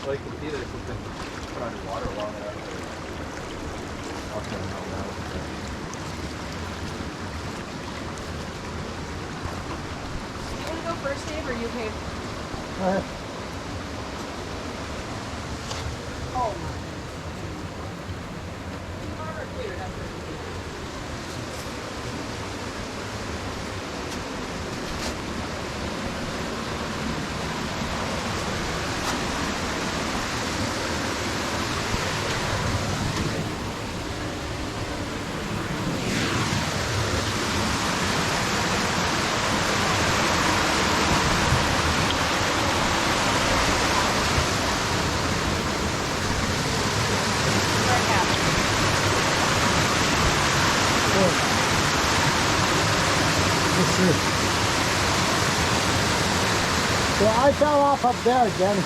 Well, you can see that it's been put on water long enough. Do you want to go first, Dave, or you okay? Oh my. However clear, that's what it is. Well, I fell off up there again.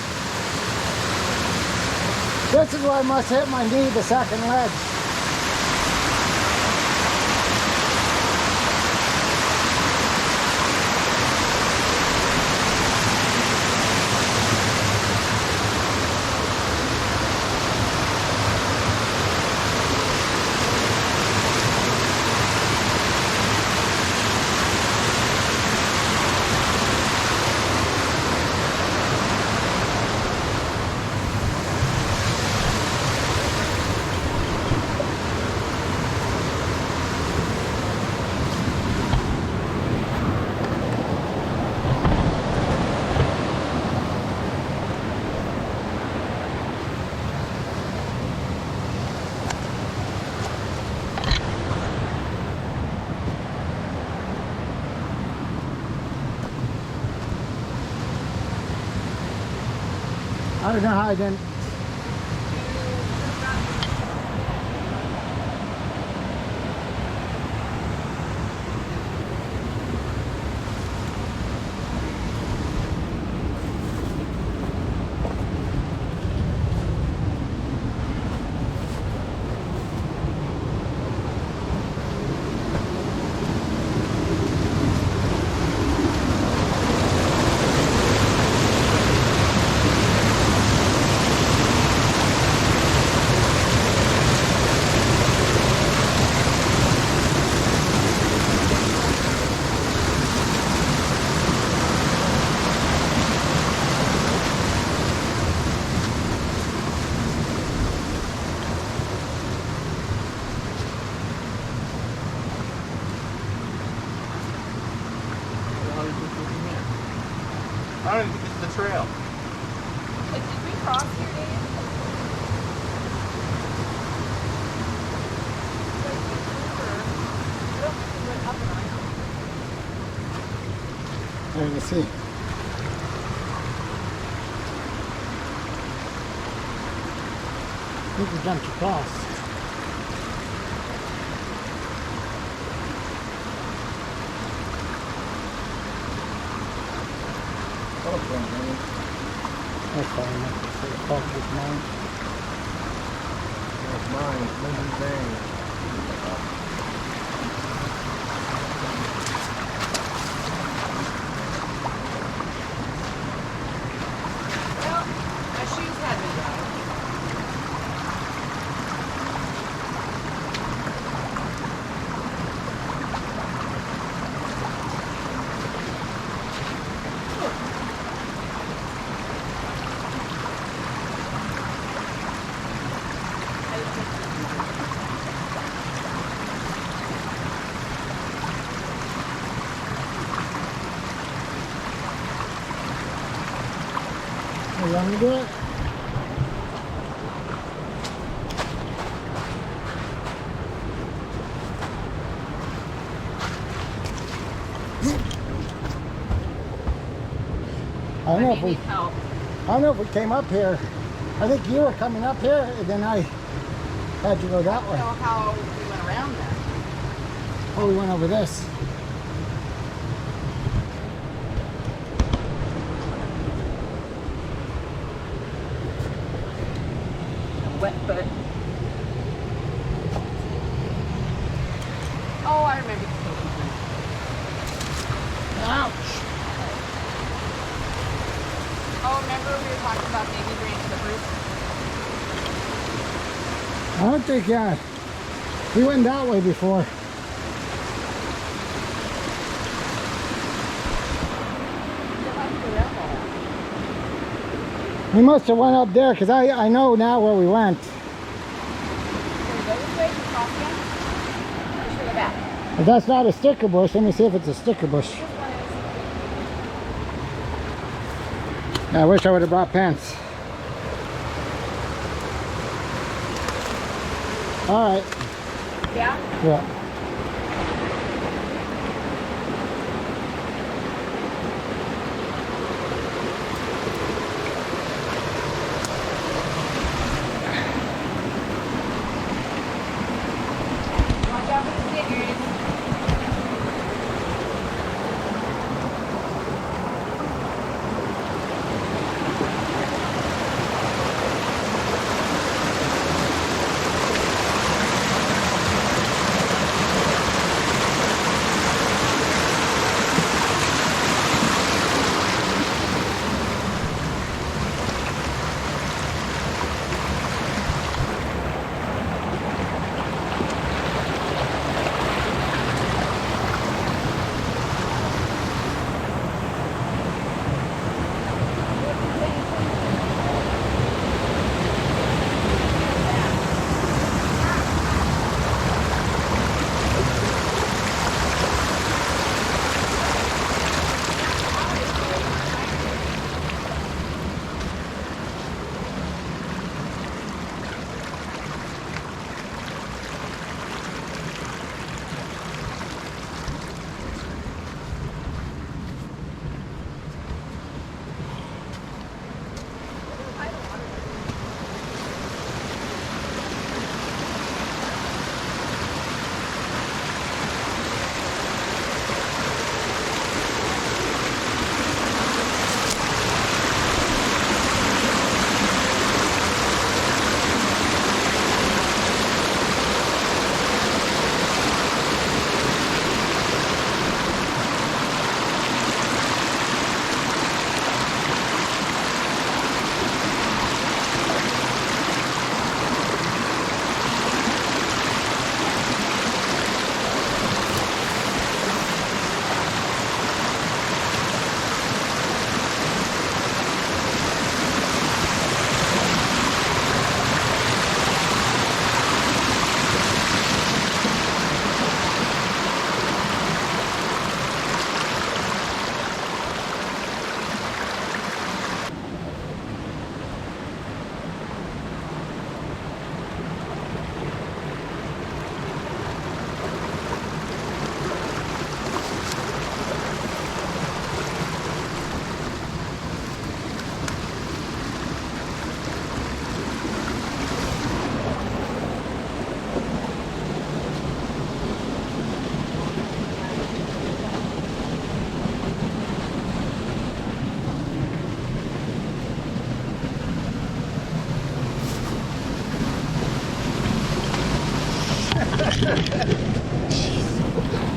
This is where I must hit my knee, the second ledge. I don't know how I didn't. I don't even think this is the trail. Did we cross here, Dave? There you see. I think we jumped across. That's fine. That's mine. That's mine. It's Lindsay's name. Well, my shoes had me dry. You want me to do it? I don't know if we. Help. I don't know if we came up here. I think you were coming up here, and then I had to go that I don't way. know how we went around that. Oh, we went over this. Wet foot. Oh, I remember. Ouch! Oh, remember we were talking about maybe bringing slippers? I don't think, yeah. We went that way before. We must have went up there because I know now where we went. Should we go this way? Cross again? Or should we go back? If that's not a sticker bush, let me see if it's a sticker bush. This one is. I wish I would have brought pants. All right. Yeah? Yeah. Watch out for the stickers.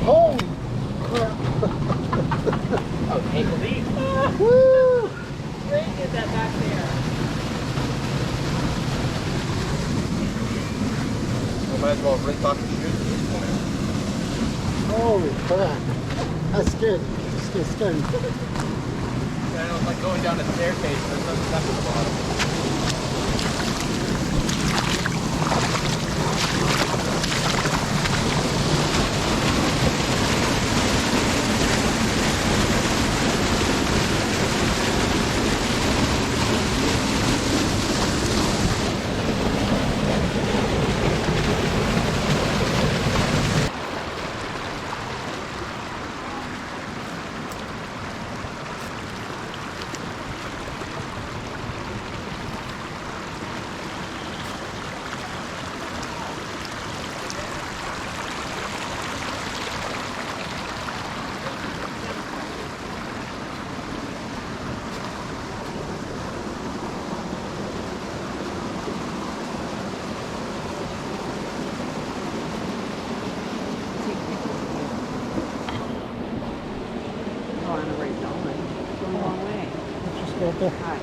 Holy crap. Oh, take a lead. Woo! Ray did that back there. We might as well rinse off your shoes at this point. Holy crap. That's scared. Scared me. Yeah, I know, it's like going down a staircase, there's no step at the bottom. Alright.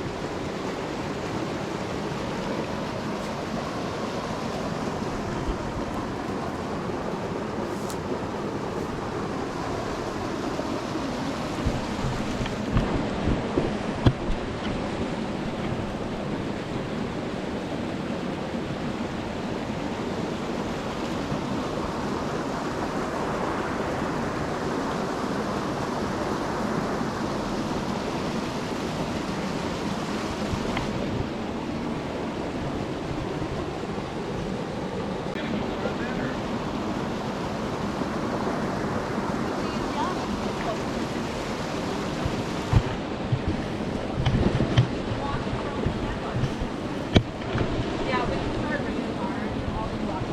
Yeah, we can start bringing the car and all the blocks.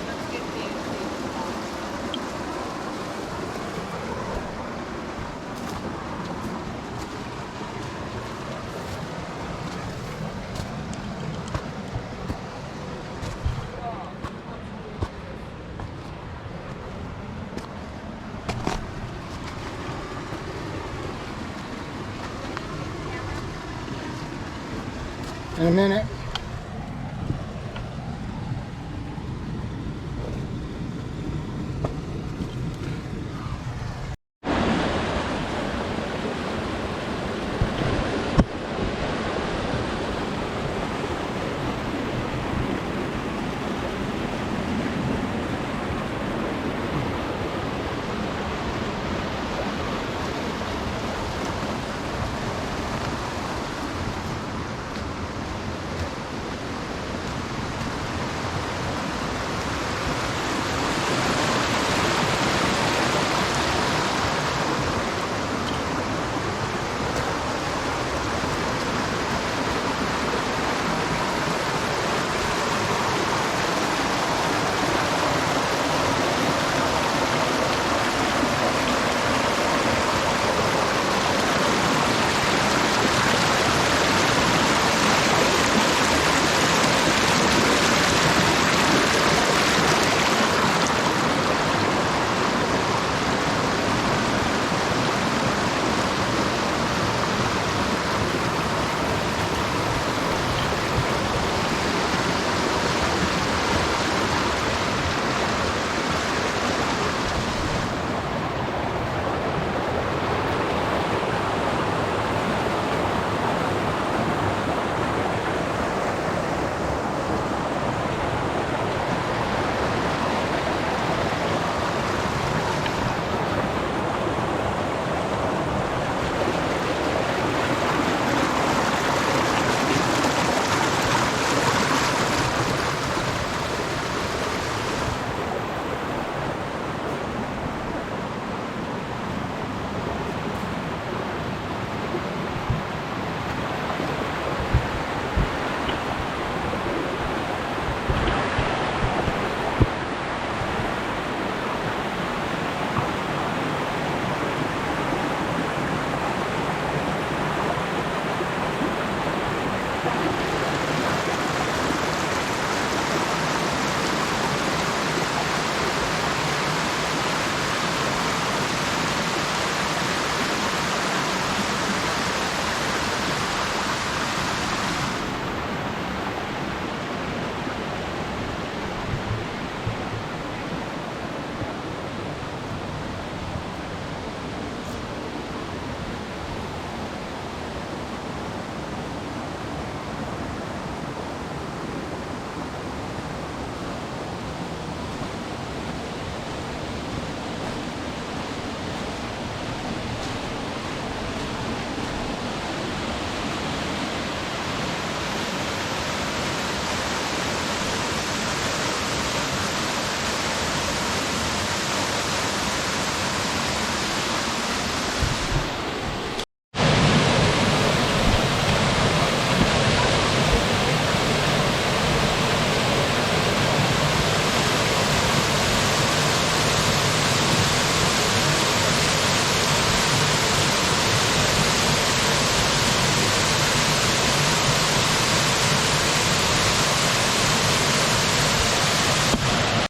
Let's get In a minute.